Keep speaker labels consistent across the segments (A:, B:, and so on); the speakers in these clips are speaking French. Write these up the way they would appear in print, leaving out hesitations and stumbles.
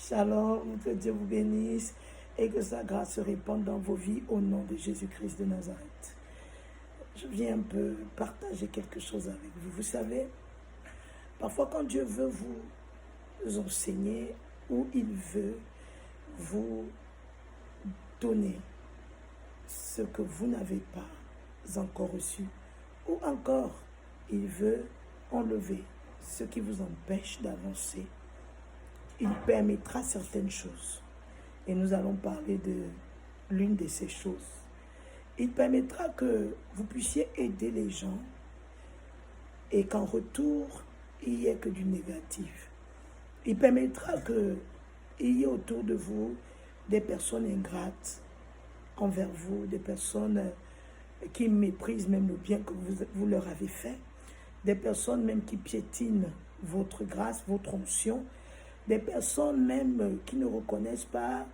A: Shalom, que Dieu vous bénisse et que sa grâce se répande dans vos vies au nom de Jésus-Christ de Nazareth. Je viens un peu partager quelque chose avec vous. Vous savez, parfois quand Dieu veut vous enseigner ou il veut vous donner ce que vous n'avez pas encore reçu, ou encore il veut enlever ce qui vous empêche d'avancer, il permettra certaines choses. Et nous allons parler de l'une de ces choses. Il permettra que vous puissiez aider les gens et qu'en retour, il n'y ait que du négatif. Il permettra qu'il y ait autour de vous des personnes ingrates envers vous, des personnes qui méprisent même le bien que vous leur avez fait, des personnes même qui piétinent votre grâce, votre onction, des personnes même qui ne reconnaissent pas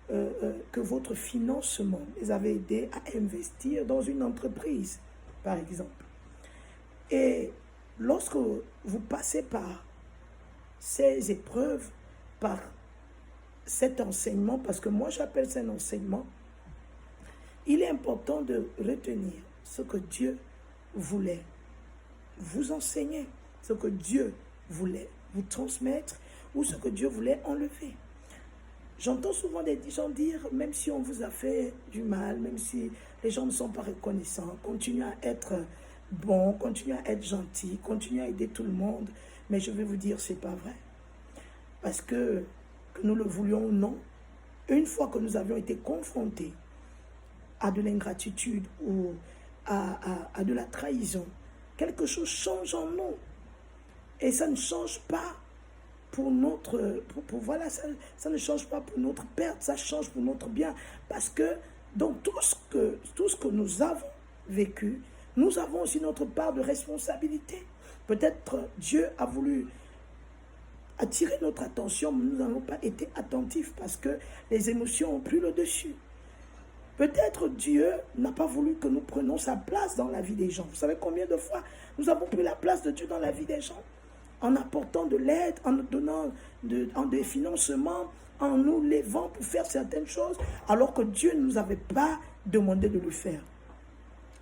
A: que votre financement les avait aidés à investir dans une entreprise, par exemple. Et lorsque vous passez par ces épreuves, par cet enseignement, parce que moi j'appelle ça un enseignement, il est important de retenir ce que Dieu voulait vous enseigner, ce que Dieu voulait vous transmettre ou ce que Dieu voulait enlever. J'entends souvent des gens dire, même si on vous a fait du mal, même si les gens ne sont pas reconnaissants, continuez à être bon, continuez à être gentil, continuez à aider tout le monde. Mais je vais vous dire, c'est pas vrai. Parce que nous le voulions ou non, une fois que nous avions été confrontés à de l'ingratitude ou à de la trahison, quelque chose change en nous. Et ça ne change pas pour notre... voilà, ça ne change pas pour notre perte, ça change pour notre bien. Parce que dans tout ce que nous avons vécu, nous avons aussi notre part de responsabilité. Peut-être Dieu a voulu attirer notre attention, mais nous n'avons pas été attentifs parce que les émotions ont pris le dessus. Peut-être Dieu n'a pas voulu que nous prenions sa place dans la vie des gens. Vous savez combien de fois nous avons pris la place de Dieu dans la vie des gens? En apportant de l'aide, en nous donnant des financements, en nous levant pour faire certaines choses, alors que Dieu ne nous avait pas demandé de le faire.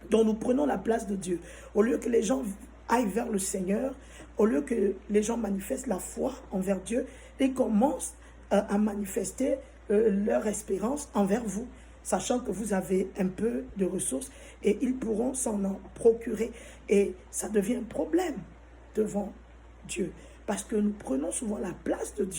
A: Donc nous prenons la place de Dieu. Au lieu que les gens aillent vers le Seigneur, au lieu que les gens manifestent la foi envers Dieu, ils commencent à manifester leur espérance envers vous, sachant que vous avez un peu de ressources et ils pourront s'en en procurer. Et ça devient un problème devant Dieu, parce que nous prenons souvent la place de Dieu.